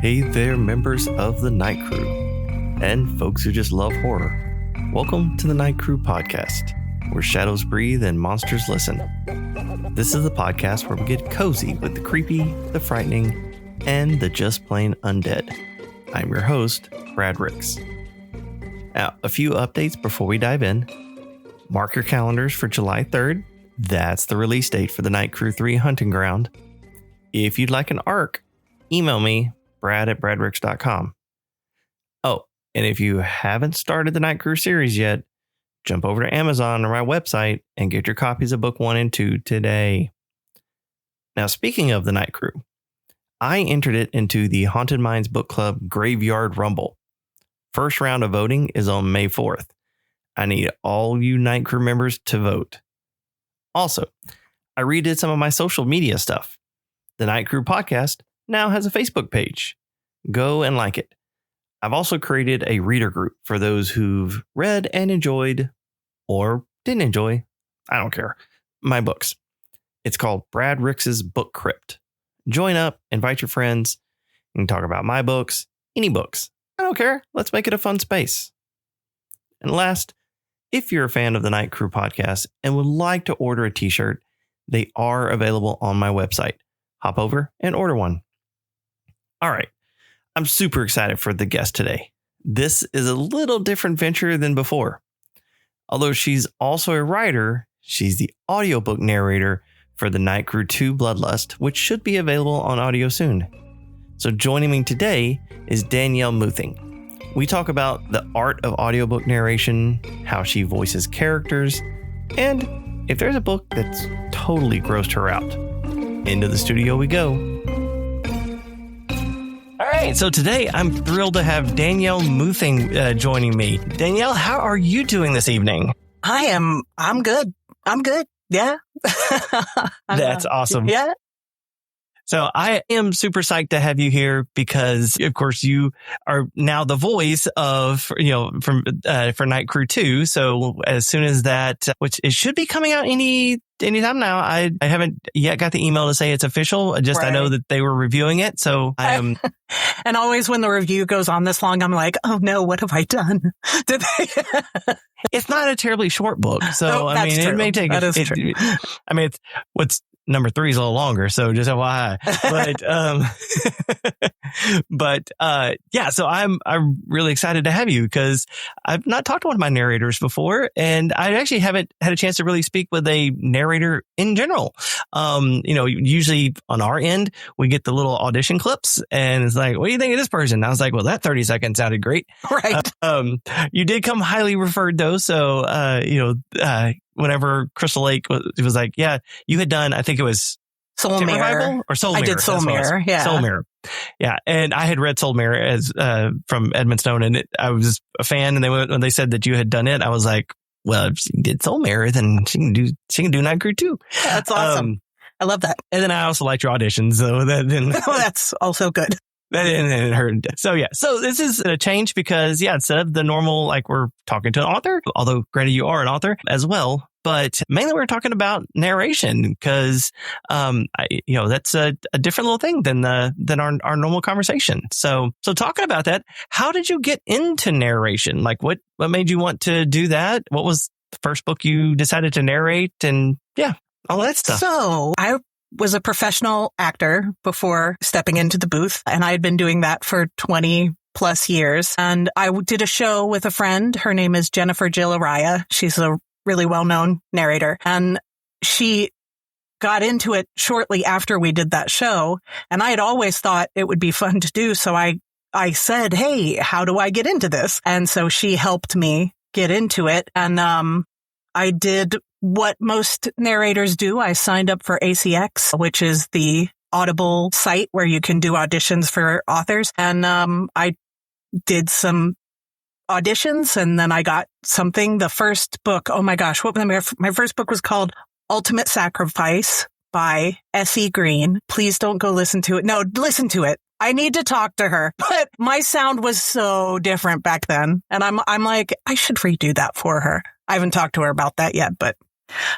Hey there, members of the Night Crew, and folks who just love horror. Welcome to the Night Crew podcast, where shadows breathe and monsters listen. This is the podcast where we get cozy with the creepy, the frightening, and the just plain undead. I'm your host, Brad Ricks. Now, a few updates before we dive in. Mark your calendars for July 3rd. That's the release date for the Night Crew 3 Hunting Ground. If you'd like an ARC, email me, brad@bradricks.com. Oh, and if you haven't started the Night Crew series yet, jump over to Amazon or my website and get your copies of book 1 and 2 today. Now, speaking of the Night Crew, I entered it into the Haunted Minds Book Club Graveyard Rumble. First round of voting is on May 4th. I need all you Night Crew members to vote. Also, I redid some of my social media stuff. The Night Crew podcast now has a Facebook page. Go and like it. I've also created a reader group for those who've read and enjoyed, or didn't enjoy, I don't care, my books. It's called Brad Ricks' Book Crypt. Join up, invite your friends, and talk about my books, any books. I don't care. Let's make it a fun space. And last, if you're a fan of the Night Crew podcast and would like to order a t-shirt, they are available on my website. Hop over and order one. All right. I'm super excited for the guest today. This is a little different venture than before. Although she's also a writer, she's the audiobook narrator for the Night Crew 2 Bloodlust, which should be available on audio soon. So joining me today is Danielle Muething. We talk about the art of audiobook narration, how she voices characters, and if there's a book that's totally grossed her out. Into the studio we go. All right, so today I'm thrilled to have Danielle Muething joining me. Danielle, how are you doing this evening? I'm good. Yeah. That's awesome. Yeah. So I am super psyched to have you here because, of course, you are now the voice of, for Night Crew 2. So as soon as that, which it should be coming out anytime now. I haven't yet got the email to say it's official. Right. I know that they were reviewing it. So I am. And always when the review goes on this long, I'm like, oh no, what have I done? Did they? It's not a terribly short book. So, I mean, it may take. That is true. I mean, what's number 3 is a little longer, so just FYI. Yeah. So I'm really excited to have you because I've not talked to one of my narrators before, and I actually haven't had a chance to really speak with a narrator in general. Usually on our end, we get the little audition clips, and it's like, what do you think of this person? And I was like, well, that 30 seconds sounded great. Right. You did come highly referred though, so whenever Crystal Lake was like, yeah, you had done, I think it was Soul Mirror or Soul Mirror. I did Soul Mirror. Yeah. Soul Mirror. Yeah. And I had read Soul Mirror as, from Edmund Stone, and I was a fan. And when they said that you had done it, I was like, well, if she did Soul Mirror, then she can do Night Crew too. Yeah, that's awesome. I love that. And then I also liked your auditions. So that's also good. That didn't hurt. So yeah. So this is a change because instead of the normal, like we're talking to an author, although granted you are an author as well, but mainly we're talking about narration because, that's a different little thing than our normal conversation. So talking about that, how did you get into narration? Like what made you want to do that? What was the first book you decided to narrate, and all that stuff? So I was a professional actor before stepping into the booth, and I had been doing that for 20 plus years. And I did a show with a friend. Her name is Jennifer Jill Araya. She's a really well-known narrator, and she got into it shortly after we did that show. And I had always thought it would be fun to do. So I said, hey, how do I get into this? And so she helped me get into it. And I did what most narrators do. I signed up for ACX, which is the Audible site where you can do auditions for authors. And I did some auditions, and then I got something. The first book, oh my gosh, my first book was called Ultimate Sacrifice by S.E. Green. Please don't go listen to it. No, listen to it. I need to talk to her. But my sound was so different back then. And I'm like, I should redo that for her. I haven't talked to her about that yet, but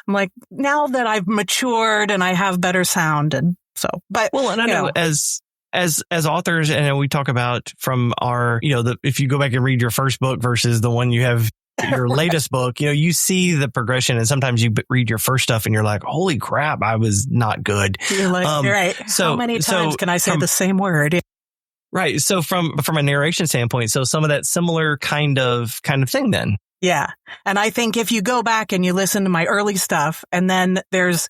I'm like, now that I've matured and I have better sound, and so, but well, and I know as as authors, and we talk about from our, if you go back and read your first book versus the one you have, your latest book, you see the progression, and sometimes you read your first stuff and you're like, holy crap, I was not good. You're like, you're right. So, how many times can I say the same word? Right. So from a narration standpoint, so some of that similar kind of thing then. Yeah. And I think if you go back and you listen to my early stuff, and then there was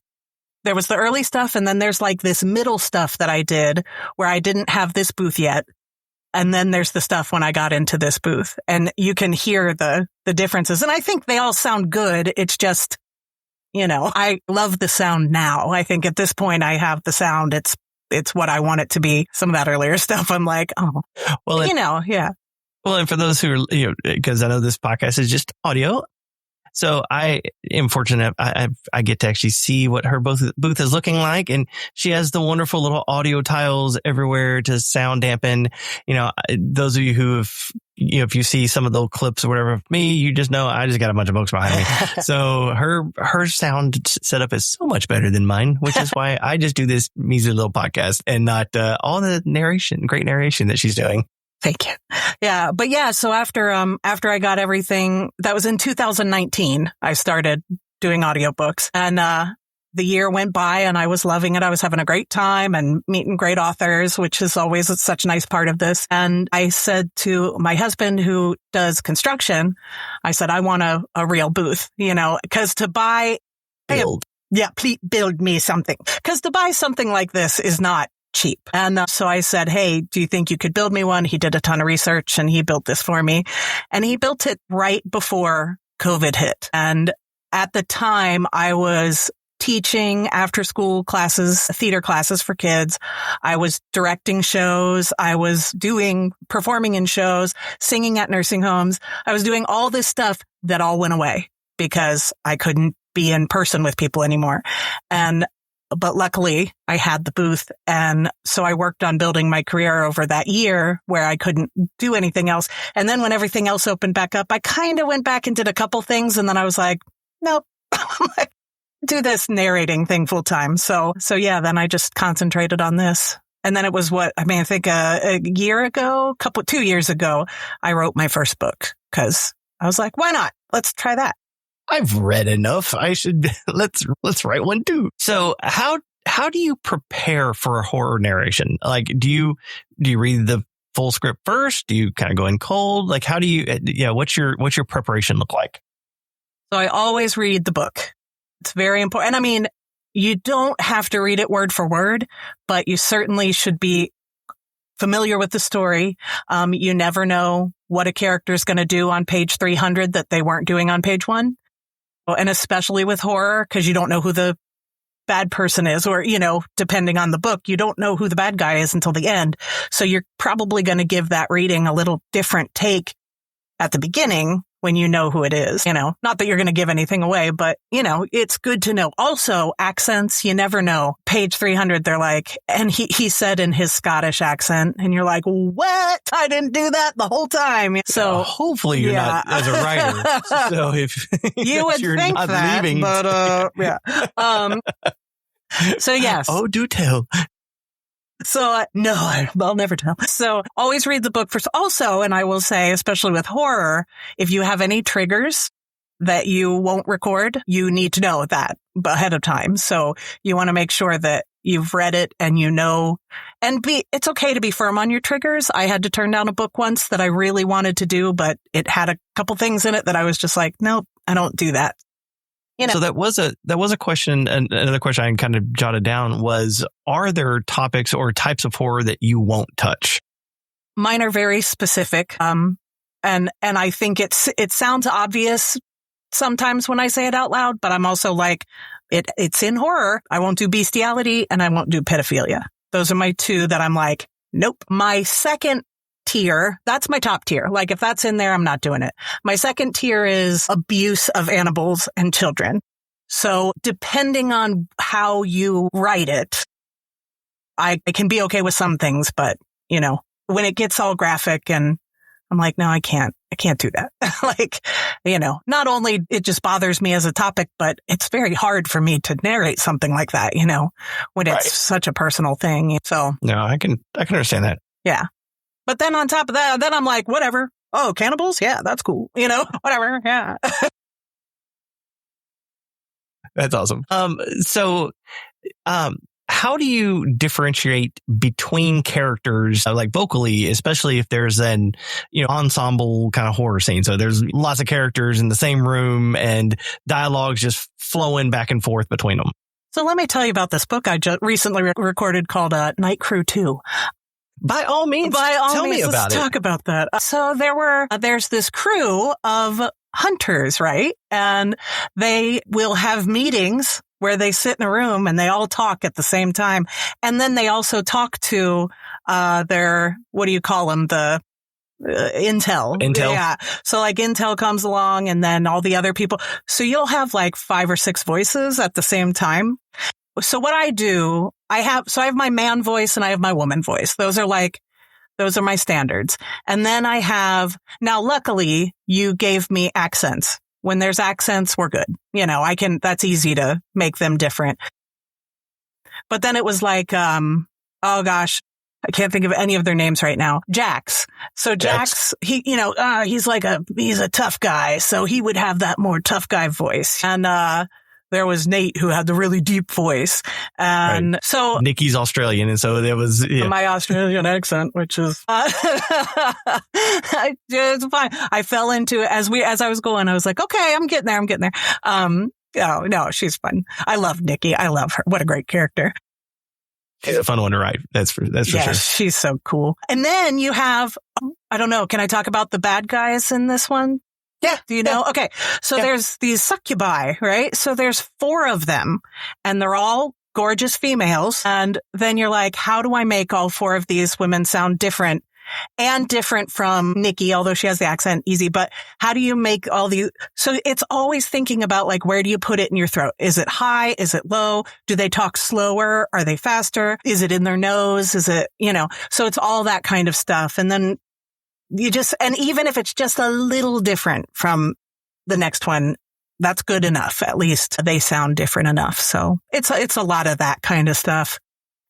the early stuff, and then there's like this middle stuff that I did where I didn't have this booth yet. And then there's the stuff when I got into this booth, and you can hear the differences. And I think they all sound good. It's just, I love the sound now. I think at this point I have the sound. It's what I want it to be. Some of that earlier stuff, I'm like, oh, well, yeah. Well, and for those who are, because I know this podcast is just audio. So I am fortunate. I get to actually see what her booth is looking like. And she has the wonderful little audio tiles everywhere to sound dampen. Those of you who have, if you see some of the clips or whatever of me, you just know I just got a bunch of books behind me. So her sound setup is so much better than mine, which is why I just do this measly little podcast and not all the great narration that she's doing. Thank you. Yeah. But yeah, so after I got everything, that was in 2019, I started doing audiobooks, and the year went by and I was loving it. I was having a great time and meeting great authors, which is always such a nice part of this. And I said to my husband, who does construction, I said, I want a real booth, because to buy, please build me something, because to buy something like this is not cheap. And so I said, hey, do you think you could build me one? He did a ton of research and he built this for me. And he built it right before COVID hit. And at the time I was teaching after school classes, theater classes for kids. I was directing shows. I was performing in shows, singing at nursing homes. I was doing all this stuff that all went away because I couldn't be in person with people anymore. But luckily I had the booth. And so I worked on building my career over that year where I couldn't do anything else. And then when everything else opened back up, I kind of went back and did a couple things. And then I was like, nope, do this narrating thing full time. So yeah, then I just concentrated on this. And then it was I think a year ago, 2 years ago, I wrote my first book because I was like, why not? Let's try that. I've read enough. I should let's write one too. So how do you prepare for a horror narration? Like, do you read the full script first? Do you kind of go in cold? Like, how do you? What's your preparation look like? So I always read the book. It's very important. And I mean, you don't have to read it word for word, but you certainly should be familiar with the story. You never know what a character is going to do on page 300 that they weren't doing on page 1. And especially with horror, because you don't know who the bad person is, or, depending on the book, you don't know who the bad guy is until the end. So you're probably going to give that reading a little different take at the beginning when you know who it is. Not that you're going to give anything away, but, it's good to know. Also, accents, you never know. Page 300, they're like, and he said in his Scottish accent, and you're like, what? I didn't do that the whole time. So hopefully you're not as a writer. So if you would you're think not that, leaving. But yeah. So yes. Oh, do tell. So no, I'll never tell. So always read the book first. Also, and I will say, especially with horror, if you have any triggers that you won't record, you need to know that ahead of time. So you want to make sure that you've read it and it's okay to be firm on your triggers. I had to turn down a book once that I really wanted to do, but it had a couple things in it that I was just like, nope, I don't do that. So that was a question. And another question I kind of jotted down was, are there topics or types of horror that you won't touch? Mine are very specific. And I think it sounds obvious sometimes when I say it out loud, but I'm also like, it's in horror. I won't do bestiality and I won't do pedophilia. Those are my two that I'm like, nope. My second tier, that's my top tier. Like if that's in there, I'm not doing it. My second tier is abuse of animals and children. So depending on how you write it, I can be okay with some things, but when it gets all graphic and I'm like, no, I can't do that. Like, not only it just bothers me as a topic, but it's very hard for me to narrate something like that, when it's such a personal thing. So no, I can understand that. Yeah. But then on top of that, then I'm like, whatever. Oh, cannibals? Yeah, that's cool. Whatever. Yeah. That's awesome. How do you differentiate between characters, like vocally, especially if there's an, ensemble kind of horror scene? So there's lots of characters in the same room and dialogue's just flowing back and forth between them. So let me tell you about this book I just recently recorded called Night Crew 2. By all means, tell me about let's talk about that. So there's this crew of hunters, right? And they will have meetings where they sit in a room and they all talk at the same time. And then they also talk to their, what do you call them? The Intel. Yeah. So like Intel comes along and then all the other people. So you'll have like 5 or 6 voices at the same time. So what I do, I have my man voice and I have my woman voice. Those are my standards. And then now luckily you gave me accents. When there's accents, we're good. That's easy to make them different. But then it was like, oh gosh, I can't think of any of their names right now. Jax. So Jax, he's a tough guy. So he would have that more tough guy voice. And, there was Nate who had the really deep voice. And so Nikki's Australian. And so there was my Australian accent, which is, it's fine. I fell into it as I was going, I was like, okay, I'm getting there. No, she's fun. I love Nikki. I love her. What a great character. She's a fun one to write. That's for sure. She's so cool. And then you have, I don't know, can I talk about the bad guys in this one? Yeah. Do you know? Okay. So there's these succubi, right? So there's 4 of them and they're all gorgeous females. And then you're like, how do I make all 4 of these women sound different and different from Nikki, although she has the accent easy, but how do you make all these? So it's always thinking about like, where do you put it in your throat? Is it high? Is it low? Do they talk slower? Are they faster? Is it in their nose? Is it, so it's all that kind of stuff. And then and even if it's just a little different from the next one, that's good enough. At least they sound different enough. So it's a lot of that kind of stuff.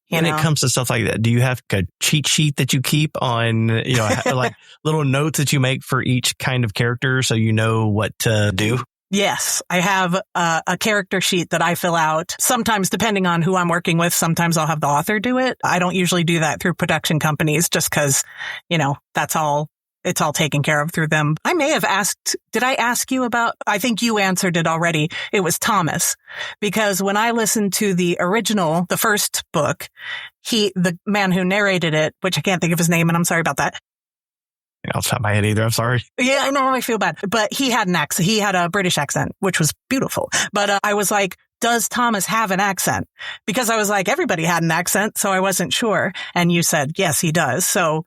When it comes to stuff like that, do you have a cheat sheet that you keep on, like little notes that you make for each kind of character so you know what to do? Yes, I have a character sheet that I fill out. Sometimes, depending on who I'm working with, sometimes I'll have the author do it. I don't usually do that through production companies just because, it's all taken care of through them. I may have did I ask you about, I think you answered it already. It was Thomas. Because when I listened to the original, the first book, the man who narrated it, which I can't think of his name, and I'm sorry about that. Off the top of my head either. I'm sorry. Yeah, I know. I feel bad. But he had an accent. He had a British accent, which was beautiful. But I was like, does Thomas have an accent? Because I was like, everybody had an accent, so I wasn't sure. And you said, yes, he does. So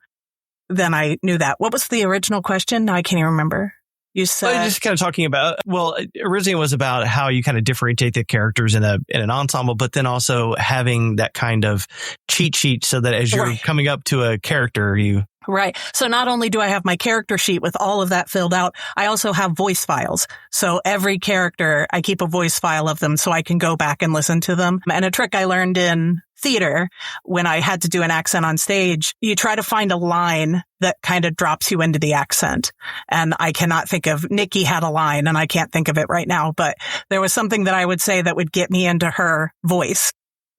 then I knew that. What was the original question? Now I can't even remember. You said... Well, just kind of talking about, originally it was about how you kind of differentiate the characters in an ensemble, but then also having that kind of cheat sheet so that as you're coming up to a character, you... Right. So not only do I have my character sheet with all of that filled out, I also have voice files. So every character, I keep a voice file of them so I can go back and listen to them. And a trick I learned in theater when I had to do an accent on stage, you try to find a line that kind of drops you into the accent. And I cannot think of, Nikki had a line and I can't think of it right now, but there was something that I would say that would get me into her voice.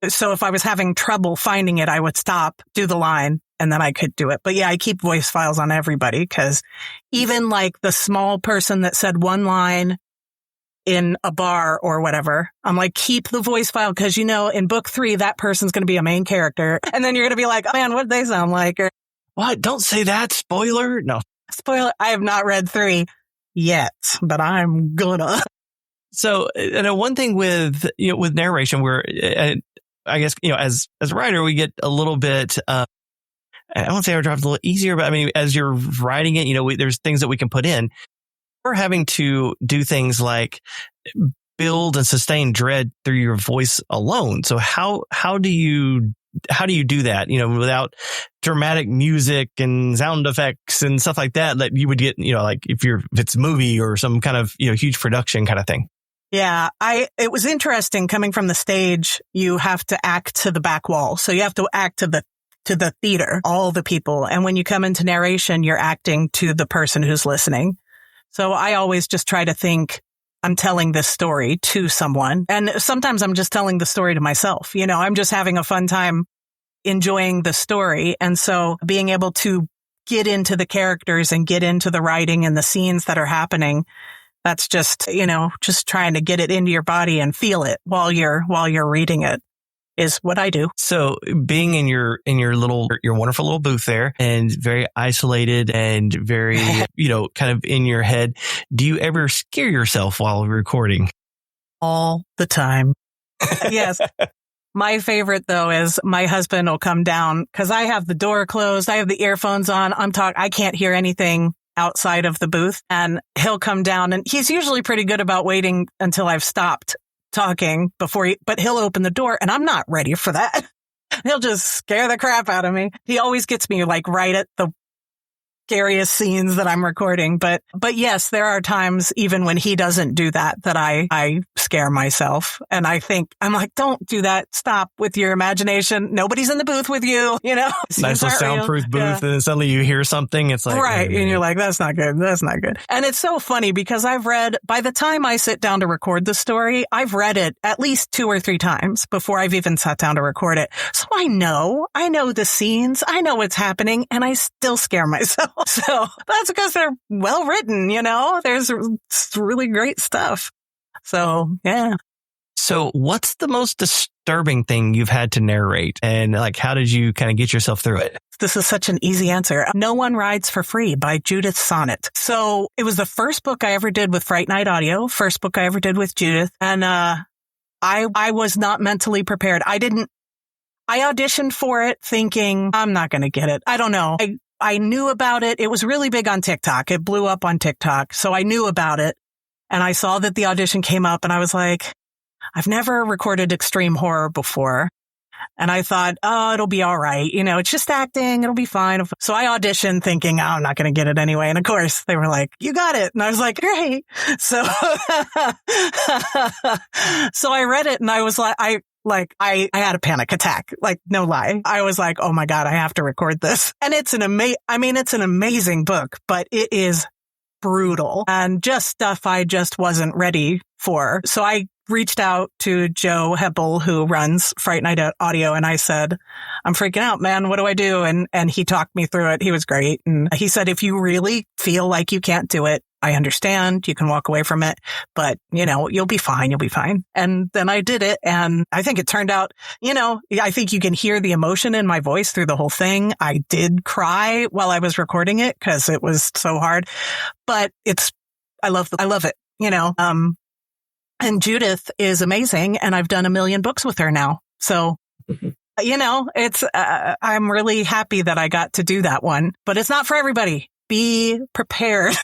So if I was having trouble finding it, I would stop, do the line, and then I could do it. But yeah, I keep voice files on everybody because even like the small person that said one line in a bar or whatever, I'm like, keep the voice file because, in book 3, that person's going to be a main character. And then you're going to be like, oh, man, what do they sound like? Or, what? Don't say that. Spoiler. No. Spoiler. I have not read 3 yet, but I'm gonna. So, one thing with narration where I guess, as a writer, we get a little bit, I won't say our job's a little easier, but I mean, as you're writing it, there's things that we can put in. We're having to do things like build and sustain dread through your voice alone. So how do you how do you do that, without dramatic music and sound effects and stuff like that you would get, like if it's a movie or some kind of, huge production kind of thing? Yeah, it was interesting coming from the stage. You have to act to the back wall. So you have to act to the theater, all the people. And when you come into narration, you're acting to the person who's listening. So I always just try to think I'm telling this story to someone. And sometimes I'm just telling the story to myself. I'm just having a fun time enjoying the story. And so being able to get into the characters and get into the writing and the scenes that are happening, that's just, just trying to get it into your body and feel it while you're reading it is what I do. So being in your wonderful little booth there and very isolated and very, kind of in your head, do you ever scare yourself while recording? All the time. Yes. My favorite, though, is my husband will come down because I have the door closed. I have the earphones on. I can't hear anything outside of the booth, and he'll come down, and he's usually pretty good about waiting until I've stopped talking but he'll open the door, and I'm not ready for that. He'll just scare the crap out of me. He always gets me like right at the scariest scenes that I'm recording. But yes, there are times even when he doesn't do that I scare myself. And I'm like, don't do that. Stop with your imagination. Nobody's in the booth with you, Nice little soundproof booth. Yeah. And then suddenly you hear something. It's like, right. And you're like, that's not good. That's not good. And it's so funny because by the time I sit down to record the story, I've read it at least 2 or 3 times before I've even sat down to record it. So I know the scenes. I know what's happening, and I still scare myself. So that's because they're well written, there's really great stuff. So, yeah. So what's the most disturbing thing you've had to narrate? And like, how did you kind of get yourself through it? This is such an easy answer. No One Rides for Free by Judith Sonnet. So it was the first book I ever did with Fright Night Audio, first book I ever did with Judith. And I was not mentally prepared. I auditioned for it thinking, I'm not going to get it. I don't know. I knew about it. It was really big on TikTok. It blew up on TikTok. So I knew about it. And I saw that the audition came up, and I was like, I've never recorded extreme horror before. And I thought, oh, it'll be all right. It's just acting. It'll be fine. So I auditioned thinking, oh, I'm not going to get it anyway. And of course they were like, you got it. And I was like, great. So, so I read it, and I was like, I had a panic attack, like no lie. I was like, oh my God, I have to record this. And it's an amazing book, but it is brutal and just stuff I just wasn't ready for. So I reached out to Joe Heppel, who runs Fright Night Audio, and I said, I'm freaking out, man. What do I do? And he talked me through it. He was great. And he said, if you really feel like you can't do it, I understand. You can walk away from it, but you'll be fine. You'll be fine. And then I did it. And I think it turned out, I think you can hear the emotion in my voice through the whole thing. I did cry while I was recording it because it was so hard, but I love it, and Judith is amazing. And I've done 1 million books with her now. So, it's, I'm really happy that I got to do that one, but it's not for everybody. Be prepared.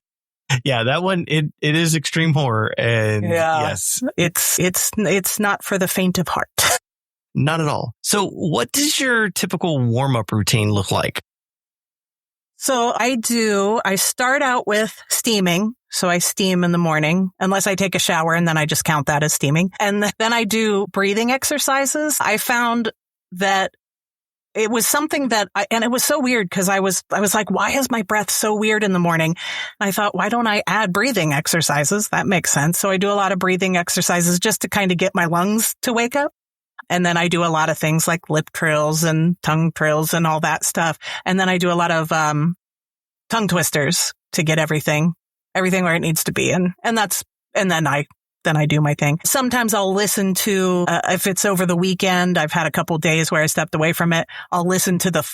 Yeah, that one, it is extreme horror. And yes, it's not for the faint of heart. Not at all. So what does your typical warm-up routine look like? So I start out with steaming. So I steam in the morning, unless I take a shower, and then I just count that as steaming. And then I do breathing exercises. I found that it was something that and it was so weird because I was like, why is my breath so weird in the morning? And I thought, why don't I add breathing exercises? That makes sense. So I do a lot of breathing exercises just to kind of get my lungs to wake up. And then I do a lot of things like lip trills and tongue trills and all that stuff. And then I do a lot of tongue twisters to get everything where it needs to be. And then I do my thing. Sometimes I'll listen to, if it's over the weekend, I've had a couple days where I stepped away from it. I'll listen to the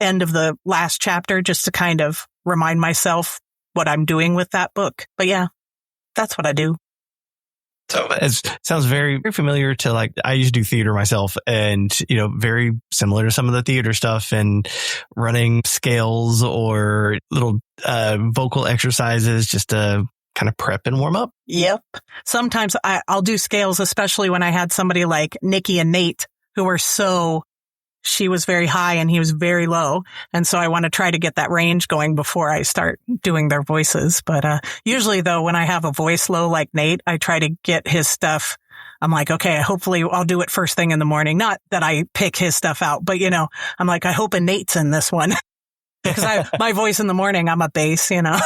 end of the last chapter just to kind of remind myself what I'm doing with that book. But yeah, that's what I do. So it sounds very, very familiar to like, I used to do theater myself and, very similar to some of the theater stuff and running scales or little vocal exercises just to kind of prep and warm up. Yep. Sometimes I'll do scales, especially when I had somebody like Nikki and Nate who were so she was very high and he was very low. And so I want to try to get that range going before I start doing their voices. But usually, though, when I have a voice low like Nate, I try to get his stuff. I'm like, okay, hopefully I'll do it first thing in the morning. Not that I pick his stuff out, but, I'm like, I hope a Nate's in this one. Because my voice in the morning, I'm a bass, Now,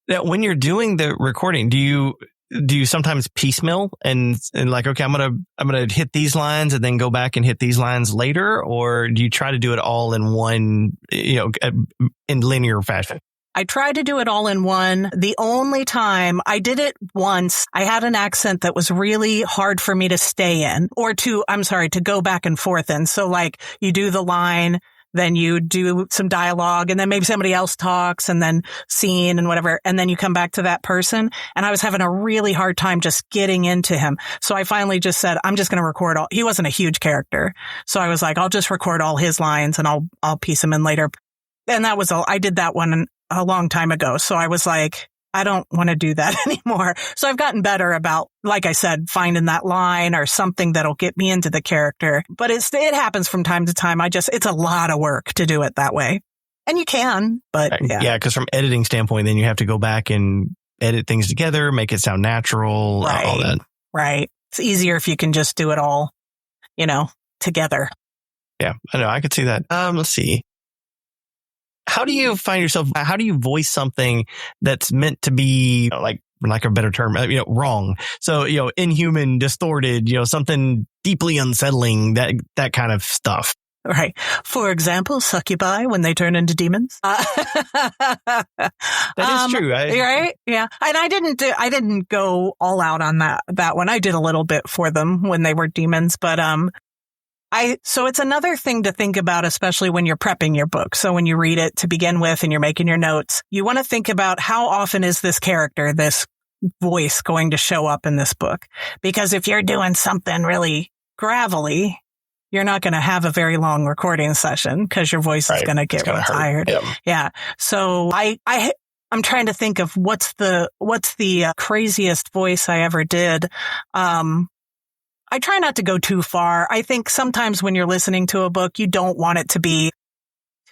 when you're doing the recording, do you sometimes piecemeal and like, okay, I'm gonna hit these lines and then go back and hit these lines later, or do you try to do it all in one, in linear fashion? I tried to do it all in one. The only time I did it once, I had an accent that was really hard for me to stay in or to go back and forth in. So like you do the line, then you do some dialogue, and then maybe somebody else talks, and then scene and whatever. And then you come back to that person. And I was having a really hard time just getting into him. So I finally just said, I'm just going to record all. He wasn't a huge character. So I was like, I'll just record all his lines and I'll piece them in later. And that was all. I did that one a long time ago. So I was like, I don't want to do that anymore. So I've gotten better about, like I said, finding that line or something that'll get me into the character. But it happens from time to time. It's a lot of work to do it that way. And you can, but yeah. Yeah, because from editing standpoint, then you have to go back and edit things together, make it sound natural, right, all that. Right. It's easier if you can just do it all, together. Yeah, I know. I could see that. Let's see. How do you find yourself? How do you voice something that's meant to be like a better term, wrong? So, inhuman, distorted, something deeply unsettling, that kind of stuff. Right. For example, succubi when they turn into demons. That is true. Right. Yeah. And I didn't go all out on that one. I did a little bit for them when they were demons, but, so it's another thing to think about, especially when you're prepping your book. So when you read it to begin with and you're making your notes, you want to think about how often is this character, this voice going to show up in this book? Because if you're doing something really gravelly, you're not going to have a very long recording session because your voice is going to get real tired. Yeah. So I'm trying to think of what's the craziest voice I ever did. I try not to go too far. I think sometimes when you're listening to a book, you don't want it to be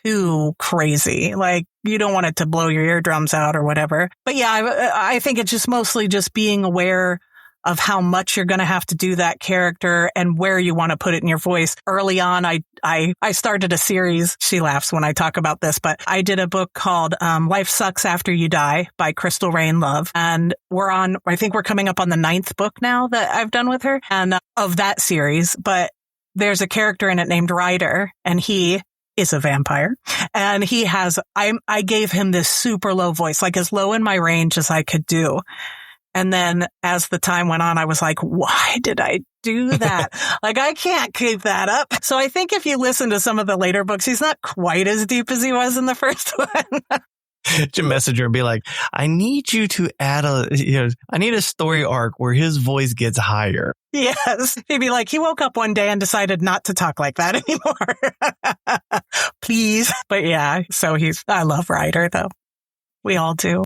too crazy. Like you don't want it to blow your eardrums out or whatever. But yeah, I think it's just mostly just being aware of how much you're going to have to do that character and where you want to put it in your voice. Early on, I started a series. She laughs when I talk about this, but I did a book called Life Sucks After You Die by Crystal Rain Love. And I think we're coming up on the 9th book now that I've done with her and of that series. But there's a character in it named Ryder, and he is a vampire. And I gave him this super low voice, like as low in my range as I could do. And then as the time went on, I was like, why did I do that? Like, I can't keep that up. So I think if you listen to some of the later books, he's not quite as deep as he was in the first one. To message her and be like, I need you to add I need a story arc where his voice gets higher. Yes. He'd be like, he woke up one day and decided not to talk like that anymore. Please. But yeah, so I love Ryder though. We all do.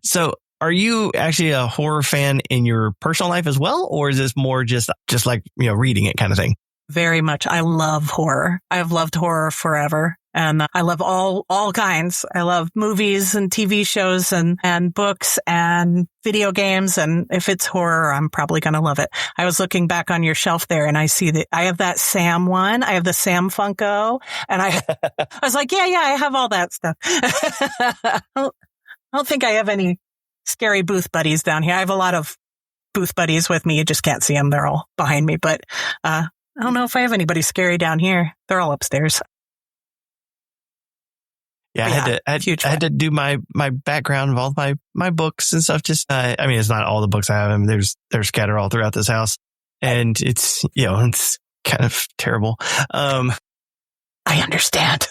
So are you actually a horror fan in your personal life as well? Or is this more just like, reading it kind of thing? Very much. I love horror. I've loved horror forever. And I love all kinds. I love movies and TV shows and books and video games. And if it's horror, I'm probably going to love it. I was looking back on your shelf there and I see that I have that Sam one. I have the Sam Funko. And I was like, yeah, I have all that stuff. I don't think I have any scary booth buddies down here. I have a lot of booth buddies with me. You just can't see them. They're all behind me. But I don't know if I have anybody scary down here. They're all upstairs. Yeah, I had to do my background of all my books and stuff. Just, it's not all the books I have. I mean, they're scattered all throughout this house, and it's it's kind of terrible. I understand.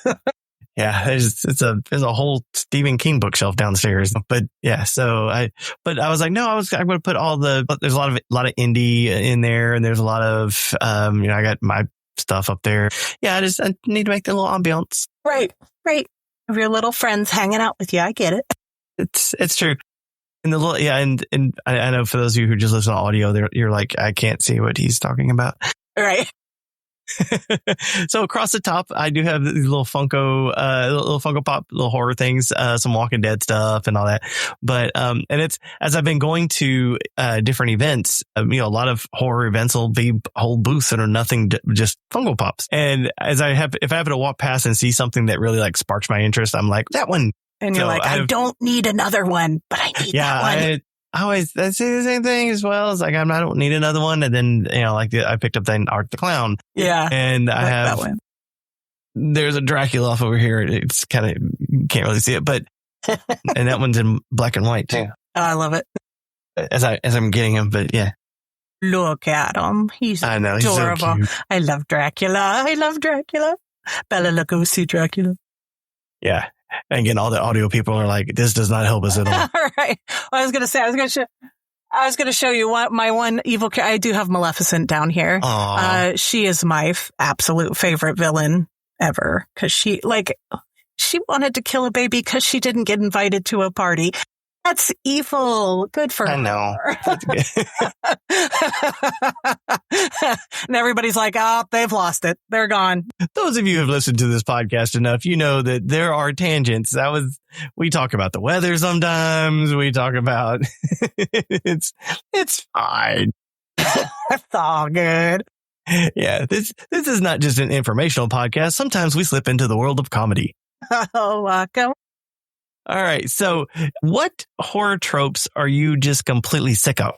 Yeah, there's a whole Stephen King bookshelf downstairs. But yeah, I was like, no, I'm going to put there's a lot of indie in there, and there's a lot of I got my stuff up there. Yeah, I need to make the little ambiance. Right. Of your little friends hanging out with you. I get it. It's true. And and I know for those of you who just listen to audio, you're like, I can't see what he's talking about. Right. So across the top, I do have these little Funko Pop, little horror things, some Walking Dead stuff and all that. But, and it's, as I've been going to, different events, a lot of horror events will be whole booths that are nothing, just Funko Pops. And if I happen to walk past and see something that really like sparks my interest, I'm like, that one. And you're like, I don't need another one, but I need that one. I say the same thing as well. It's like, I don't need another one. And then, I picked up then Art the Clown. Yeah. And I have, that one. There's a Dracula off over here. It's kind of, you can't really see it, but, and that one's in black and white too. Oh, I love it. As I'm getting him, but yeah. Look at him. He's adorable. He's so cute. I love Dracula. Bella Lugosi Dracula. Yeah. And again, all the audio people are like, this does not help us at all. All right. Well, I was going to show you my one evil character. I do have Maleficent down here. She is my absolute favorite villain ever. Cause she wanted to kill a baby because she didn't get invited to a party. That's evil. Good for her. I know. And everybody's like, oh, they've lost it. They're gone. Those of you who have listened to this podcast enough, you know that there are tangents. We talk about the weather sometimes. We talk about it's fine. It's all good. Yeah. This is not just an informational podcast. Sometimes we slip into the world of comedy. Oh, welcome. All right. So what horror tropes are you just completely sick of?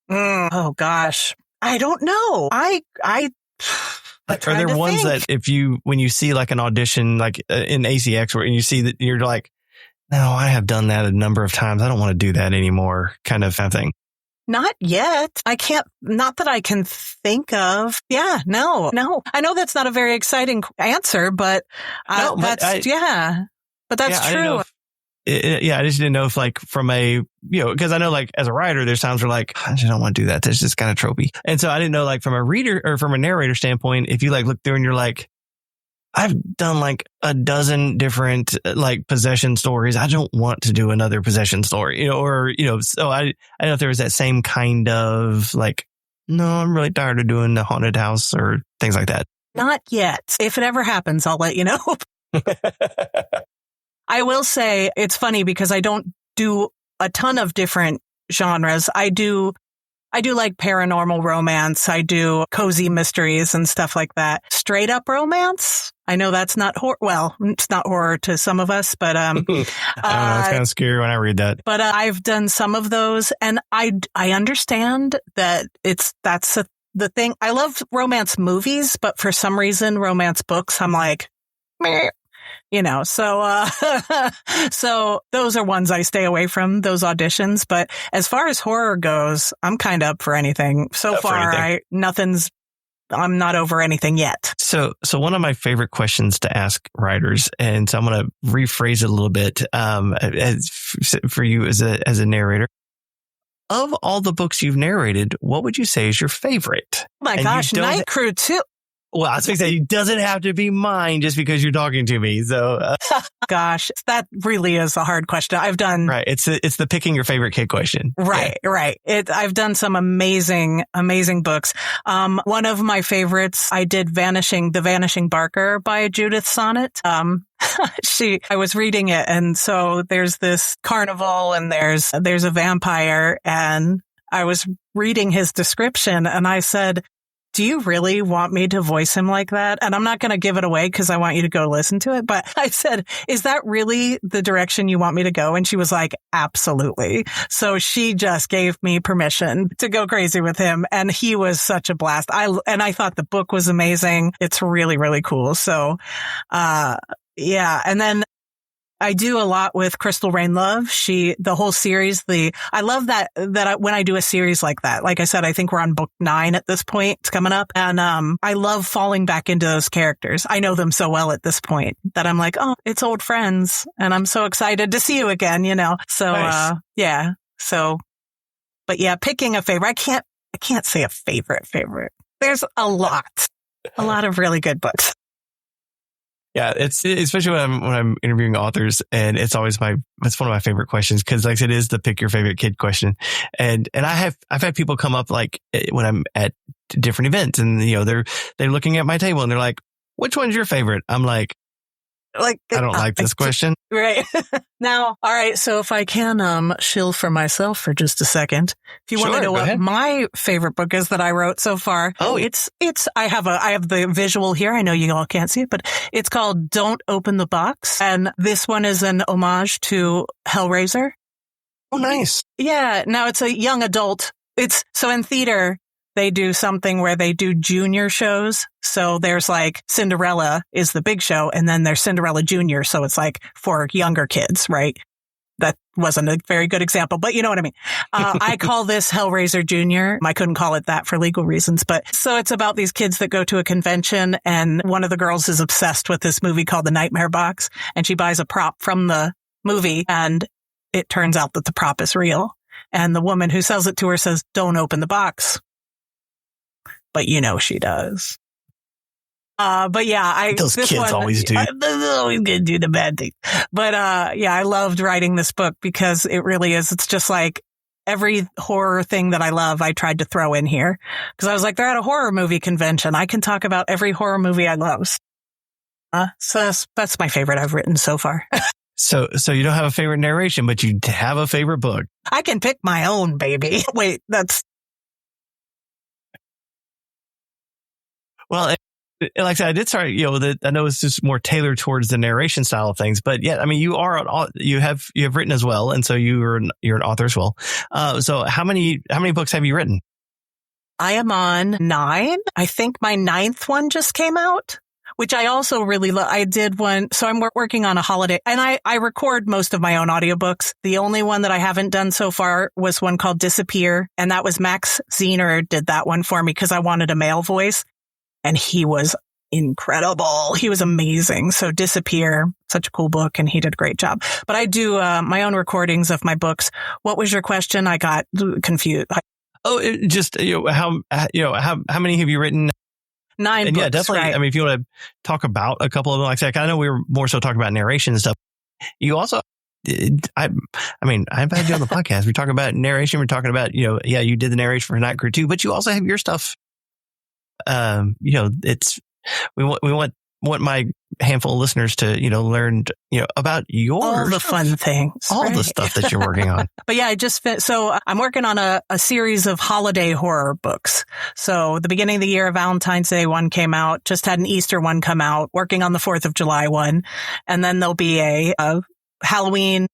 Oh, gosh. I don't know. I are there ones that when you see like an audition, like in ACX, where you see that you're like, no, I have done that a number of times. I don't want to do that anymore kind of thing. Not yet. Not that I can think of. Yeah, no. I know that's not a very exciting answer, but that's true. I just didn't know if like from a, because I know like as a writer, there's times where like, I just don't want to do that. That's just kind of tropey. And so I didn't know like from a reader or from a narrator standpoint, if you like look through and you're like, I've done like a dozen different like possession stories. I don't want to do another possession story, so I don't know if there was that same kind of like, no, I'm really tired of doing the haunted house or things like that. Not yet. If it ever happens, I'll let you know. I will say it's funny because I don't do a ton of different genres. I do like paranormal romance. I do cozy mysteries and stuff like that. Straight up romance. I know that's not horror. Well, it's not horror to some of us, but I don't know, it's kind of scary when I read that. But I've done some of those, and I understand that that's the thing. I love romance movies, but for some reason, romance books, I'm like, meh. So those are ones I stay away from, those auditions. But as far as horror goes, I'm kind of up for anything. So far, I'm not over anything yet. So one of my favorite questions to ask writers, and so I'm going to rephrase it a little bit, for you as a narrator. Of all the books you've narrated, what would you say is your favorite? Oh my gosh, Night Crew too. Well, I was going to say, it doesn't have to be mine just because you're talking to me. So, gosh, that really is a hard question. I've done right. It's the picking your favorite kid question. Right, yeah. Right. I've done some amazing books. One of my favorites, I did The Vanishing Barker by Judith Sonnet. I was reading it, and so there's this carnival, and there's a vampire, and I was reading his description, and I said, do you really want me to voice him like that? And I'm not going to give it away because I want you to go listen to it. But I said, is that really the direction you want me to go? And she was like, absolutely. So she just gave me permission to go crazy with him. And he was such a blast. I thought the book was amazing. It's really, really cool. So, yeah. And then I do a lot with Crystal Rain Love. The whole series, I love that when I do a series like that, like I said, I think we're on book 9 at this point. It's coming up. And, I love falling back into those characters. I know them so well at this point that I'm like, oh, it's old friends. And I'm so excited to see you again, So, nice. Yeah. So, but yeah, picking a favorite, I can't say a favorite. There's a lot of really good books. Yeah, it's especially when I'm interviewing authors, and it's always one of my favorite questions because, like I said, it is the pick your favorite kid question, and I've had people come up like when I'm at different events, and they're looking at my table and they're like, "Which one's your favorite?" I'm like I don't like this question. Right. Now, all right. So if I can shill for myself for just a second, if you want to know what my favorite book is that I wrote so far, I have the visual here. I know you all can't see it, but it's called Don't Open the Box. And this one is an homage to Hellraiser. Oh, nice. Yeah. Now it's a young adult. So in theater, they do something where they do junior shows. So there's like Cinderella is the big show, and then there's Cinderella Junior. So it's like for younger kids, right? That wasn't a very good example, but you know what I mean. I call this Hellraiser Junior. I couldn't call it that for legal reasons, but so it's about these kids that go to a convention, and one of the girls is obsessed with this movie called The Nightmare Box, and she buys a prop from the movie, and it turns out that the prop is real. And the woman who sells it to her says, "Don't open the box." But she does. But yeah, those kids always do. They're always going to do the bad thing. But I loved writing this book because it really is. It's just like every horror thing that I love, I tried to throw in here because I was like, they're at a horror movie convention. I can talk about every horror movie I love. So that's my favorite I've written so far. So you don't have a favorite narration, but you have a favorite book. I can pick my own, baby. Wait, that's. Well, like I said, I did start, I know it's just more tailored towards the narration style of things, but yeah, I mean, you have written as well. And so you're an author as well. So how many books have you written? I am on 9. I think my 9th one just came out, which I also really love. I did one. So I'm working on a holiday, and I record most of my own audiobooks. The only one that I haven't done so far was one called Disappear. And that was Max Zener did that one for me because I wanted a male voice. And he was incredible. He was amazing. So Disappear, such a cool book, and he did a great job. But I do my own recordings of my books. What was your question? I got confused. Just how many have you written? 9 and books. Yeah, definitely. Right. I mean, if you want to talk about a couple of them, like I said, I know we were more so talking about narration and stuff. You also, I've had you on the podcast. We're talking about narration. We're talking about you did the narration for Night Crew too, but you also have your stuff. It's we want my handful of listeners to learn about all the fun things, all the stuff that you're working on. But yeah, so I'm working on a series of holiday horror books. So the beginning of the year, Valentine's Day one came out, just had an Easter one come out, working on the 4th of July one, and then there'll be a Halloween,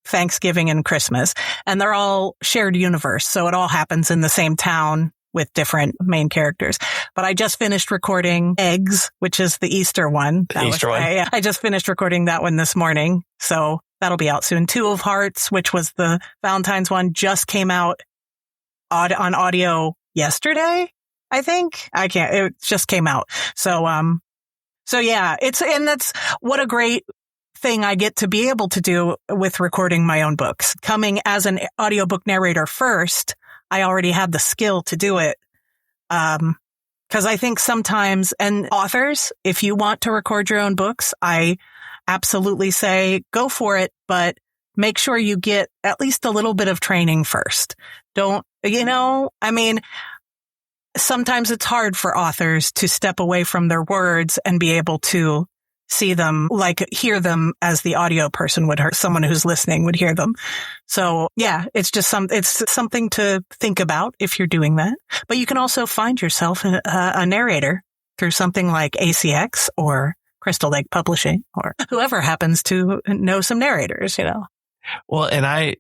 Thanksgiving, and Christmas, and they're all shared universe. So it all happens in the same town with different main characters. But I just finished recording Eggs, which is the Easter one. I just finished recording that one this morning. So that'll be out soon. 2 of Hearts, which was the Valentine's one, just came out on audio yesterday, I think. It just came out. So yeah, that's what a great thing I get to be able to do with recording my own books. Coming as an audiobook narrator first, I already had the skill to do it. Because I think sometimes, and authors, if you want to record your own books, I absolutely say go for it, but make sure you get at least a little bit of training first. Sometimes it's hard for authors to step away from their words and be able to see them, like hear them as the audio person would hear, someone who's listening would hear them. So yeah, it's something to think about if you're doing that. But you can also find yourself a narrator through something like ACX or Crystal Lake Publishing or whoever happens to know some narrators, Well, and I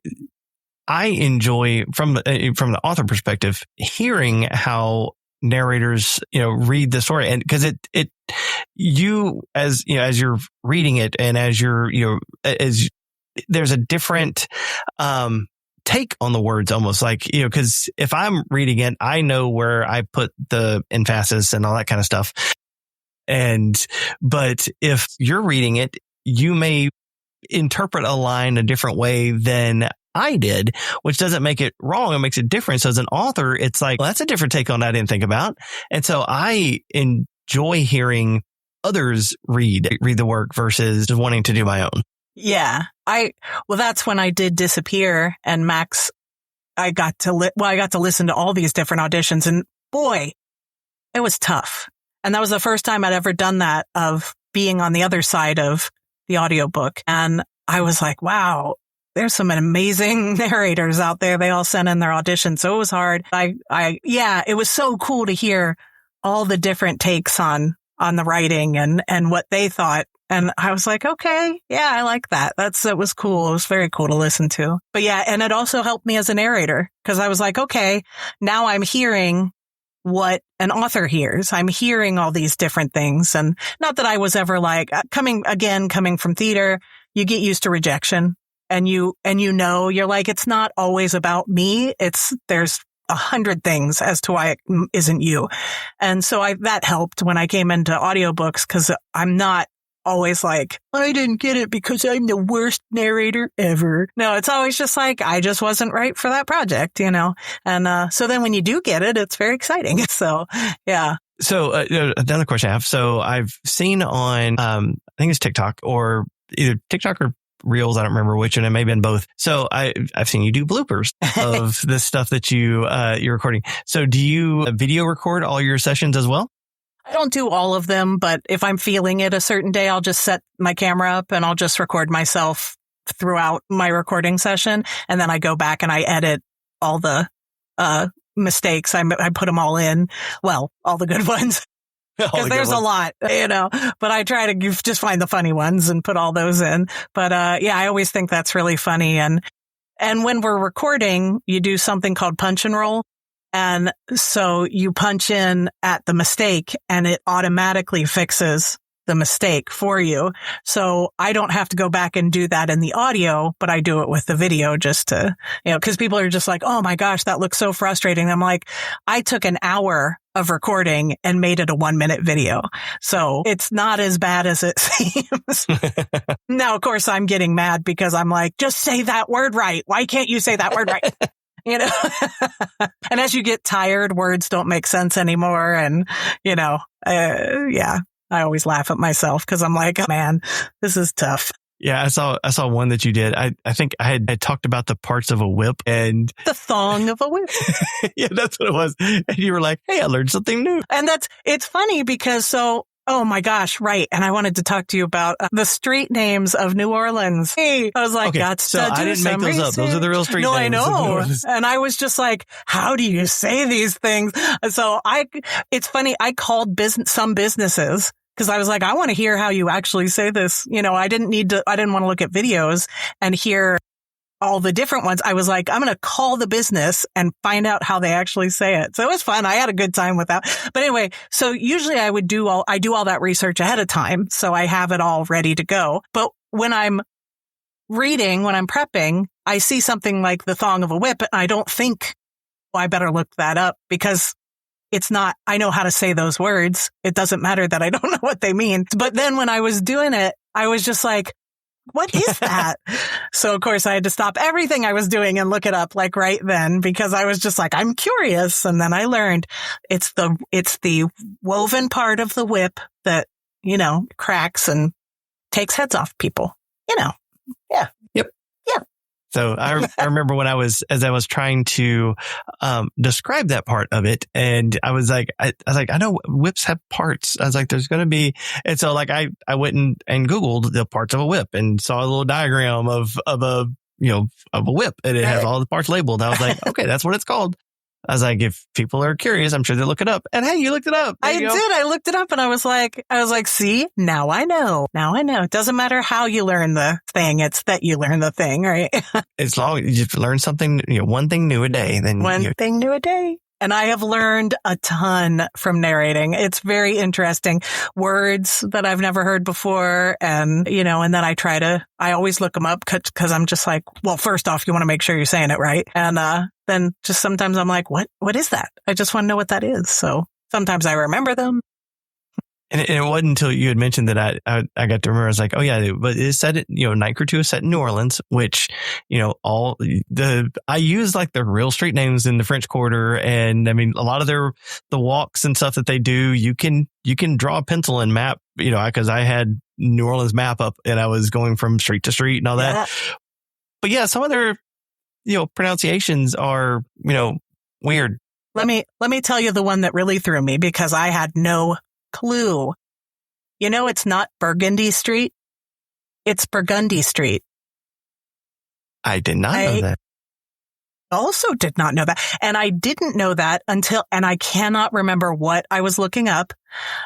enjoy from the author perspective, hearing how narrators, read the story, and because as you're reading it and as there's a different, take on the words, almost like, because if I'm reading it, I know where I put the emphasis and all that kind of stuff. But if you're reading it, you may interpret a line a different way than I did, which doesn't make it wrong. It makes it different. So as an author, it's like, well, that's a different take on that I didn't think about. And so I enjoy hearing others read the work versus just wanting to do my own. Yeah. Well, that's when I did Disappear, and Max, I got to listen to all these different auditions, and boy, it was tough. And that was the first time I'd ever done that, of being on the other side of the audiobook. And I was like, wow, there's some amazing narrators out there. They all sent in their auditions. So it was hard. It was so cool to hear all the different takes on the writing and what they thought. And I was like, okay, yeah, I like that. It was cool. It was very cool to listen to. But yeah, and it also helped me as a narrator, because I was like, okay, now I'm hearing what an author hears. I'm hearing all these different things. And not that I was ever like, coming from theater, you get used to rejection, and you're like, it's not always about me. There's 100 things as to why it isn't you. And so that helped when I came into audiobooks, because I'm not always like, I didn't get it because I'm the worst narrator ever. No, it's always just like, I just wasn't right for that project, And so then when you do get it, it's very exciting. So, yeah. So another question I have. So I've seen on, I think it's TikTok, or either TikTok or Reels. I don't remember which, and it may have been both. So I've seen you do bloopers of the stuff that you're recording. So do you video record all your sessions as well? I don't do all of them, but if I'm feeling it a certain day, I'll just set my camera up and I'll just record myself throughout my recording session. And then I go back and I edit all the mistakes. I put them all in. Well, all the good ones. Because there's a lot, but I try to just find the funny ones and put all those in. But I always think that's really funny. And when we're recording, you do something called punch and roll. And so you punch in at the mistake and it automatically fixes the mistake for you. So I don't have to go back and do that in the audio, but I do it with the video just to, because people are just like, oh my gosh, that looks so frustrating. I'm like, I took an hour of recording and made it a 1-minute video. So it's not as bad as it seems. Now, of course, I'm getting mad because I'm like, just say that word right. Why can't you say that word right? And as you get tired, words don't make sense anymore. And, I always laugh at myself because I'm like, oh, man, this is tough. Yeah, I saw one that you did. I think I had talked about the parts of a whip and the thong of a whip. Yeah, that's what it was. And you were like, hey, I learned something new. And it's funny because oh my gosh, right. And I wanted to talk to you about the street names of New Orleans. Hey, I was like, okay, so I didn't make those up. Those are the real street names. No, I know. And I was just like, how do you say these things? So it's funny. I called some businesses because I was like, I want to hear how you actually say this. I didn't want to look at videos and hear all the different ones. I was like, I'm going to call the business and find out how they actually say it. So it was fun. I had a good time with that. But anyway, so usually I do all that research ahead of time. So I have it all ready to go. But when I'm reading, when I'm prepping, I see something like the thong of a whip and I don't think, I better look that up because it's not, I know how to say those words. It doesn't matter that I don't know what they mean. But then when I was doing it, I was just like, what is that? So, of course, I had to stop everything I was doing and look it up like right then because I was just like, I'm curious. And then I learned it's the woven part of the whip that, cracks and takes heads off people, Yeah. Yep. Yeah. So I remember when I was trying to describe that part of it, and I was like, I know whips have parts. I was like, there's going to be, and so like I went and Googled the parts of a whip and saw a little diagram of a whip, and it has all the parts labeled. I was like, okay, that's what it's called. I was like, if people are curious, I'm sure they'll look it up. And hey, you looked it up. I did. I looked it up and I was like, see, now I know. It doesn't matter how you learn the thing. It's that you learn the thing, right? As long as you learn something, one thing new a day, then thing new a day. And I have learned a ton from narrating. It's very interesting. Words that I've never heard before. And, and then I always look them up because I'm just like, well, first off, you want to make sure you're saying it right. And then just sometimes I'm like, what is that? I just want to know what that is. So sometimes I remember them. And it wasn't until you had mentioned that I got to remember. I was like, oh yeah, but it's set, Night Crew 2 is set in New Orleans, which, I use like the real street names in the French Quarter. And I mean, a lot of the walks and stuff that they do, you can draw a pencil and map, because I had New Orleans map up and I was going from street to street and all that. But yeah, some of their, pronunciations are, weird. Let me tell you the one that really threw me because I had no clue. It's not Burgundy Street. It's Burgundy Street. I did not know that. Also did not know that. And I didn't know that and I cannot remember what I was looking up.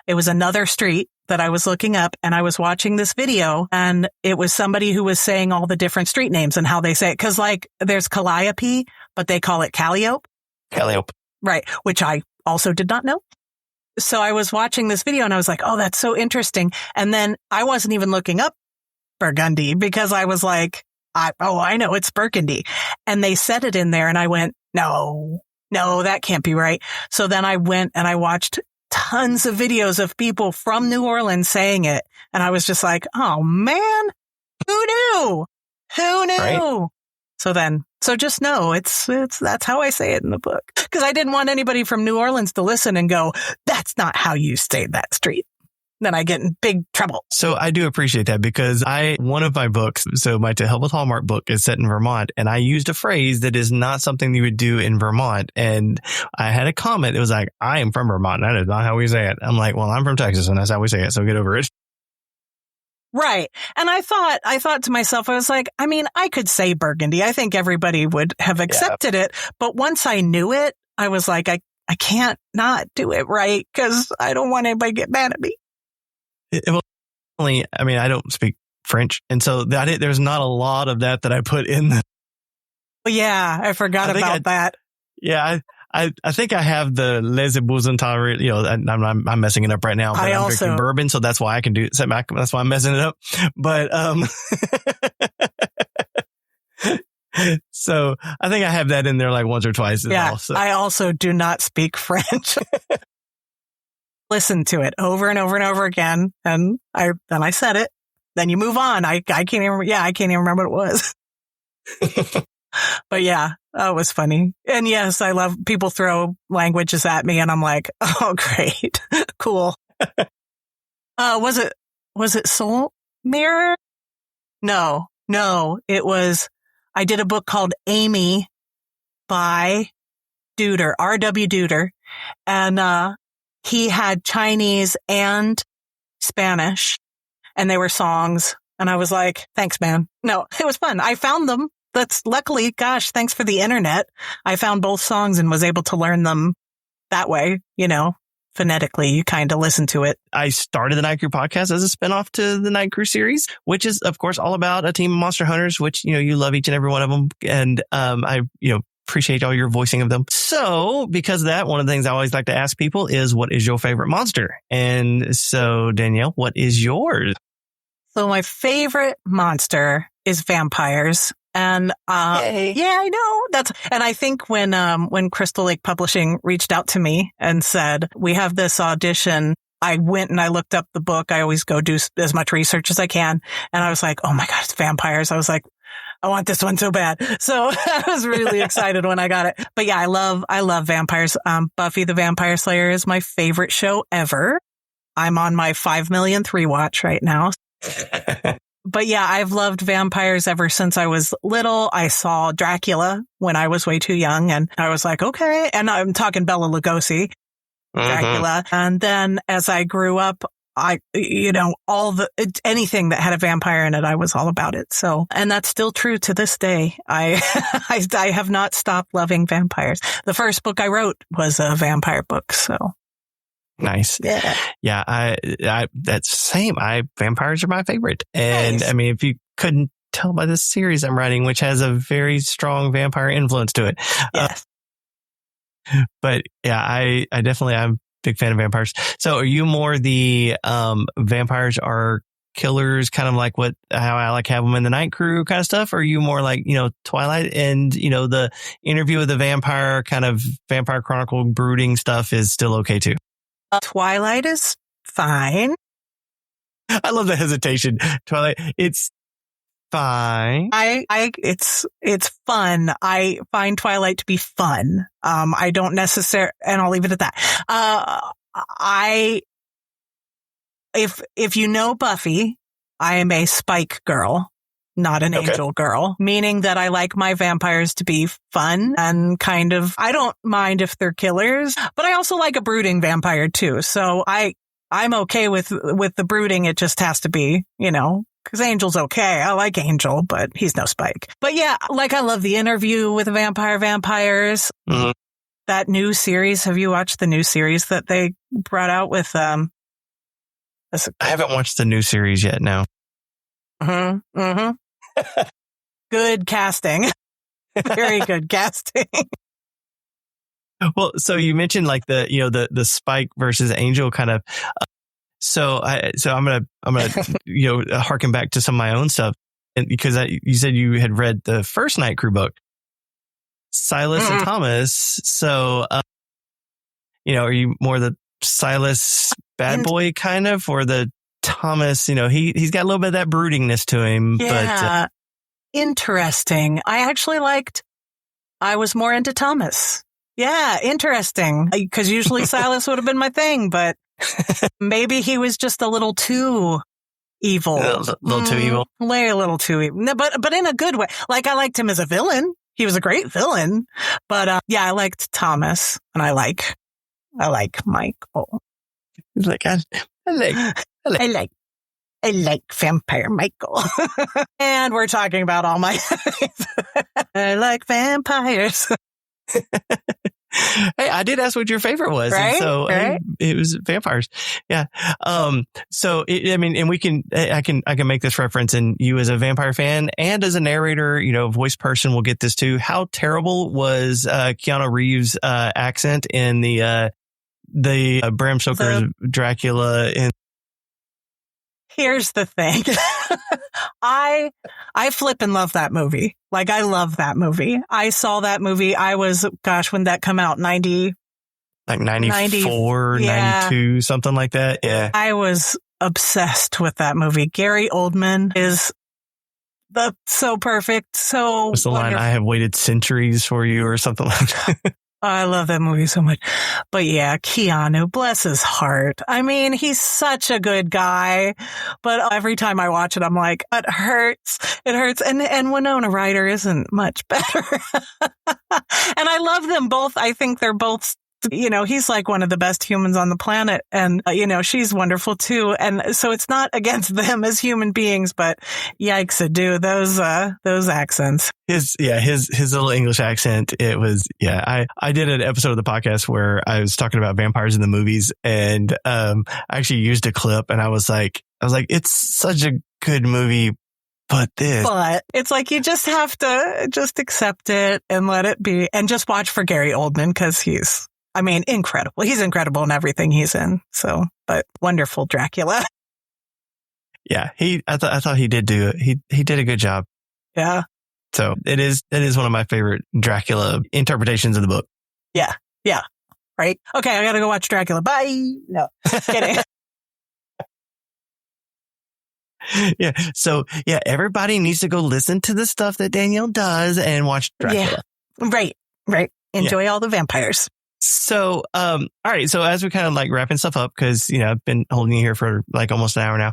It was another street that I was looking up and I was watching this video and it was somebody who was saying all the different street names and how they say it. Cause there's Calliope, but they call it Calliope. Calliope. Right. Which I also did not know. So I was watching this video and I was like, oh, that's so interesting. And then I wasn't even looking up Burgundy because I was like, I know it's Burgundy. And they said it in there and I went, no, that can't be right. So then I went and I watched tons of videos of people from New Orleans saying it. And I was just like, oh man, who knew? Right? So just know that's how I say it in the book. Because I didn't want anybody from New Orleans to listen and go, that's not how you say that street. Then I get in big trouble. So I do appreciate that because one of my books, so my To Help with Hallmark book is set in Vermont and I used a phrase that is not something you would do in Vermont. And I had a comment. It was like, I am from Vermont. That is not how we say it. I'm like, well, I'm from Texas and that's how we say it. So get over it. Right. And I thought to myself, I was like, I mean, I could say Burgundy. I think everybody would have accepted it. But once I knew it, I was like, I can't not do it right because I don't want anybody to get mad at me. I mean, I don't speak French. And so there's not a lot of that I put in. Well, yeah, I forgot about that. Yeah, I think I have the Les Ébousantards, I'm messing it up right now, but I'm drinking bourbon. So that's why I can do it. That's why I'm messing it up. But, so I think I have that in there like once or twice as well. So. I also do not speak French. Listen to it over and over and over again. And I said it. Then you move on. I can't even remember what it was. But yeah, that was funny. And yes, I love people throw languages at me and I'm like, oh, great. Cool. Was it Soul Mirror? No, it was, I did a book called Amy by Duder, R.W. Duder. And, he had Chinese and Spanish and they were songs. And I was like, thanks, man. No, it was fun. I found them. That's luckily, gosh, thanks for the internet. I found both songs and was able to learn them that way, phonetically. You kind of listen to it. I started the Night Crew podcast as a spinoff to the Night Crew series, which is, of course, all about a team of monster hunters, which, you love each and every one of them. And I appreciate all your voicing of them. So because of that, one of the things I always like to ask people is, what is your favorite monster? And so, Danielle, what is yours? So my favorite monster is vampires. And yeah, I know and I think when Crystal Lake Publishing reached out to me and said, we have this audition, I went and I looked up the book. I always go do as much research as I can. And I was like, oh my God, it's vampires. I was like, I want this one so bad. So I was really excited when I got it. But yeah, I love vampires. Buffy the Vampire Slayer is my favorite show ever. I'm on my 5 millionth rewatch right now. But yeah, I've loved vampires ever since I was little. I saw Dracula when I was way too young and I was like, okay. And I'm talking Bela Lugosi, Dracula. And then as I grew up, anything that had a vampire in it, I was all about it. So, and that's still true to this day. I have not stopped loving vampires. The first book I wrote was a vampire book. So nice. Yeah. I that's same. Vampires are my favorite. And nice. I mean, if you couldn't tell by this series I'm writing, which has a very strong vampire influence to it. Yes. But yeah, I definitely, I'm big fan of vampires. So are you more the vampires are killers, kind of like how I like have them in the Night Crew kind of stuff? Or are you more like, Twilight and, the Interview with the Vampire kind of Vampire Chronicle brooding stuff is still okay too? Twilight is fine. I love the hesitation. Twilight, it's fine. It's fun. I find Twilight to be fun. I don't necessarily, and I'll leave it at that. if you know Buffy, I am a Spike girl, not an Angel girl, meaning that I like my vampires to be fun and kind of, I don't mind if they're killers, but I also like a brooding vampire too. So I'm okay with the brooding. It just has to be, because Angel's okay. I like Angel, but he's no Spike. But yeah, I love The Interview with vampires. Mm-hmm. That new series. Have you watched the new series that they brought out with, I haven't watched the new series yet, no. Mm-hmm. Mm-hmm. Good casting. Very good casting. Well, so you mentioned the Spike versus Angel kind of. So I'm gonna harken back to some of my own stuff, and because you said you had read the first Night Crew book, Silas and Thomas. So, are you more the Silas bad boy kind of, or the Thomas? He's got a little bit of that broodingness to him. Yeah, but interesting. I was more into Thomas. Yeah, interesting. Because usually Silas would have been my thing, but maybe he was just a little too evil. A little too evil. A little too evil. No, but in a good way. I liked him as a villain. He was a great villain. But I liked Thomas, and I like Michael. I like Vampire Michael. And we're talking about all my I like vampires. Hey, I did ask what your favorite was. Right? And so it was vampires. Yeah. So I can make this reference, and you as a vampire fan and as a narrator, voice person will get this too. How terrible was Keanu Reeves' accent in the Bram Stoker's Dracula? Here's the thing. I flip and love that movie. I love that movie. I saw that movie. I was, when that come out? 94, 92, something like that. Yeah. I was obsessed with that movie. Gary Oldman is so perfect. So what's the line? I have waited centuries for you, or something like that. I love that movie so much. But yeah, Keanu, bless his heart. I mean, he's such a good guy. But every time I watch it, I'm like, it hurts. It hurts. And Winona Ryder isn't much better. And I love them both. I think they're both, he's like one of the best humans on the planet. And, she's wonderful too. And so it's not against them as human beings, but yikes, those accents. His little English accent. It was, I did an episode of the podcast where I was talking about vampires in the movies, and I actually used a clip, and I was like, it's such a good movie, but it's you just have to just accept it and let it be, and just watch for Gary Oldman, because he's incredible. He's incredible in everything he's in. So, but wonderful Dracula. Yeah, I thought he did he did a good job. Yeah. So it is one of my favorite Dracula interpretations of the book. Yeah. Yeah. Right. Okay. I got to go watch Dracula. Bye. No, kidding. Yeah. So yeah, everybody needs to go listen to the stuff that Danielle does and watch Dracula. Yeah. Right. Enjoy all the vampires. So, all right. So as we kind of wrapping stuff up, because, I've been holding you here for almost an hour now.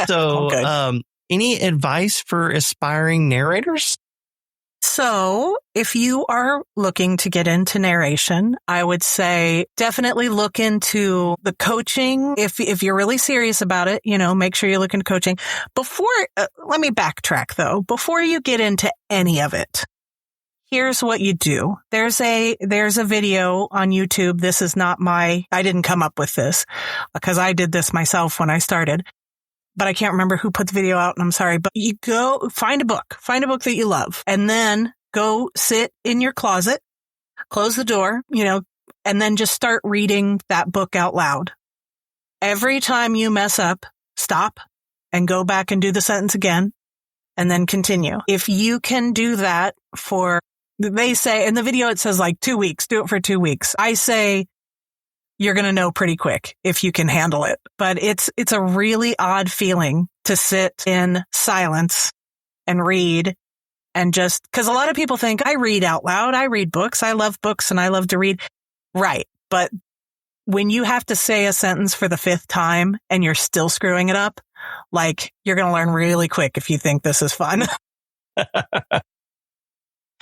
So, any advice for aspiring narrators? So if you are looking to get into narration, I would say definitely look into the coaching. If you're really serious about it, make sure you look into coaching. Let me backtrack though. Before you get into any of it, here's what you do. There's a video on YouTube. This is not I didn't come up with this because I did this myself when I started. But I can't remember who put the video out, and I'm sorry. But you go find a book that you love, and then go sit in your closet, close the door, and then just start reading that book out loud. Every time you mess up, stop and go back and do the sentence again, and then continue. If you can do that they say in the video, it says 2 weeks, do it for 2 weeks. I say, you're going to know pretty quick if you can handle it. But it's a really odd feeling to sit in silence and read, and just because a lot of people think I read out loud. I read books. I love books and I love to read. Right. But when you have to say a sentence for the 5th time and you're still screwing it up, like, you're going to learn really quick if you think this is fun.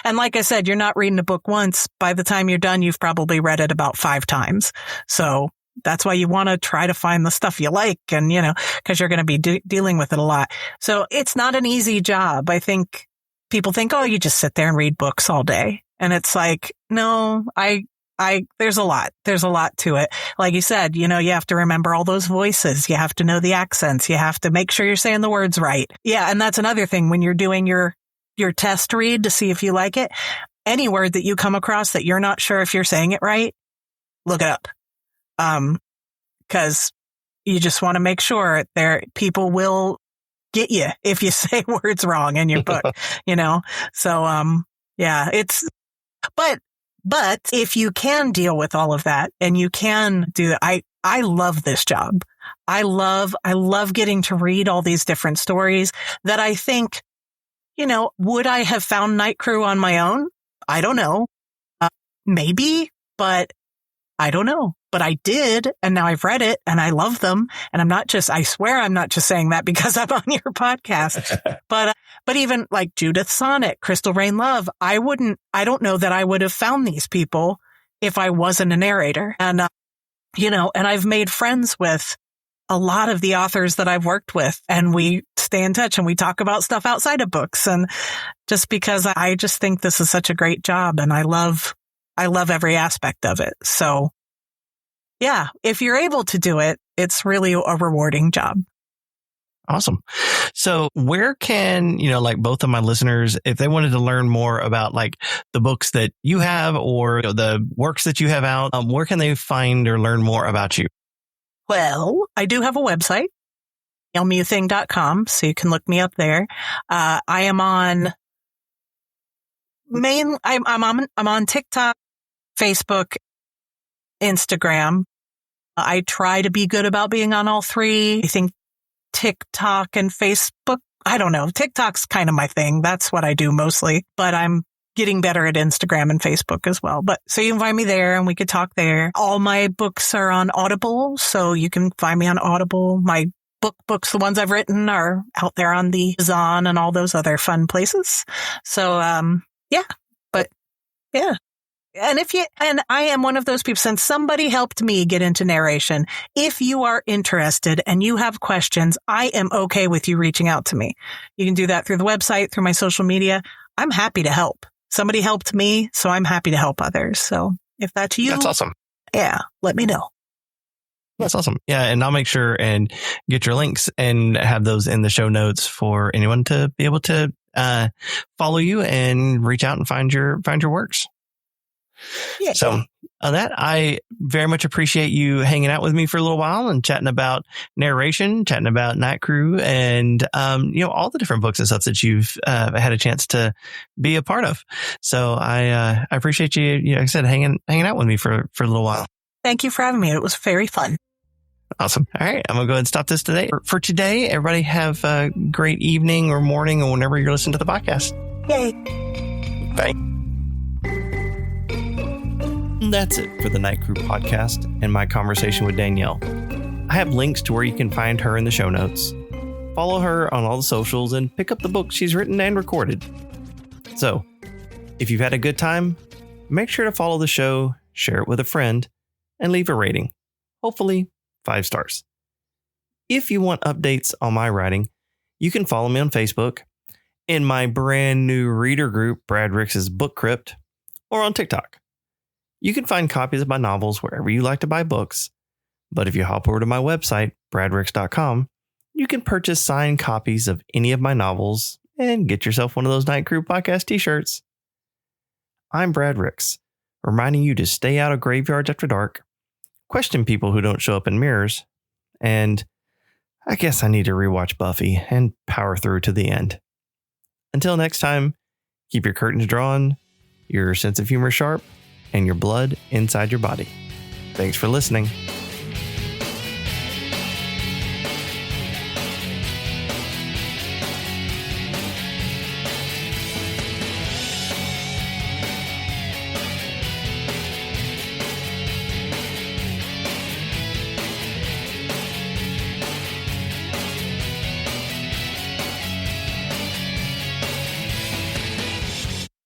And like I said, you're not reading a book once. By the time you're done, you've probably read it about 5 times. So that's why you want to try to find the stuff you like and, because you're going to be dealing with it a lot. So it's not an easy job. I think people think, oh, you just sit there and read books all day. And it's like, no, there's a lot. There's a lot to it. Like you said, you have to remember all those voices. You have to know the accents. You have to make sure you're saying the words right. Yeah. And that's another thing when you're doing your test read to see if you like it. Any word that you come across that you're not sure if you're saying it right, look it up. Because you just want to make sure people will get you if you say words wrong in your book, So, yeah, but if you can deal with all of that and you can do that, I love this job. I love getting to read all these different stories that I think, would I have found Night Crew on my own? I don't know. Maybe, but I don't know. But I did, and now I've read it, and I love them. And I swear I'm not just saying that because I'm on your podcast. But even like Judith Sonnet, Crystal Rain Love, I don't know that I would have found these people if I wasn't a narrator. And, and I've made friends with a lot of the authors that I've worked with, and we stay in touch and we talk about stuff outside of books. And just because I just think this is such a great job and I love every aspect of it. So yeah, if you're able to do it, it's really a rewarding job. Awesome. So where can, like both of my listeners, if they wanted to learn more about like the books that you have or the works that you have out, where can they find or learn more about you? Well, I do have a website, DanielleMuething.com, so you can look me up there. I am on I'm on TikTok, Facebook, Instagram. I try to be good about being on all 3. I think TikTok and Facebook, I don't know. TikTok's kind of my thing. That's what I do mostly, but I'm getting better at Instagram and Facebook as well. But so you can find me there and we could talk there. All my books are on Audible, so you can find me on Audible. My books, the ones I've written, are out there on the Amazon and all those other fun places. So, yeah. And I am one of those people, since somebody helped me get into narration, if you are interested and you have questions, I am okay with you reaching out to me. You can do that through the website, through my social media. I'm happy to help. Somebody helped me, so I'm happy to help others. So if that's you, that's awesome. Yeah, let me know. That's awesome. Yeah, and I'll make sure and get your links and have those in the show notes for anyone to be able to follow you and reach out and find your works. Yeah. So on that, I very much appreciate you hanging out with me for a little while and chatting about narration, chatting about Night Crew, and all the different books and stuff that you've had a chance to be a part of. So I appreciate you, like I said, hanging out with me for a little while. Thank you for having me. It was very fun. Awesome. All right, I'm gonna go ahead and stop this today. For today, everybody have a great evening or morning or whenever you're listening to the podcast. Yay! Bye. That's it for the Night Crew podcast and my conversation with Danielle. I have links to where you can find her in the show notes. Follow her on all the socials and pick up the books she's written and recorded. So, if you've had a good time, make sure to follow the show, share it with a friend, and leave a rating. Hopefully, 5 stars. If you want updates on my writing, you can follow me on Facebook, in my brand new reader group, Brad Rix's Book Crypt, or on TikTok. You can find copies of my novels wherever you like to buy books. But if you hop over to my website, bradrix.com, you can purchase signed copies of any of my novels and get yourself one of those Night Crew podcast t-shirts. I'm Brad Rix, reminding you to stay out of graveyards after dark, question people who don't show up in mirrors, and I guess I need to rewatch Buffy and power through to the end. Until next time, keep your curtains drawn, your sense of humor sharp, and your blood inside your body. Thanks for listening.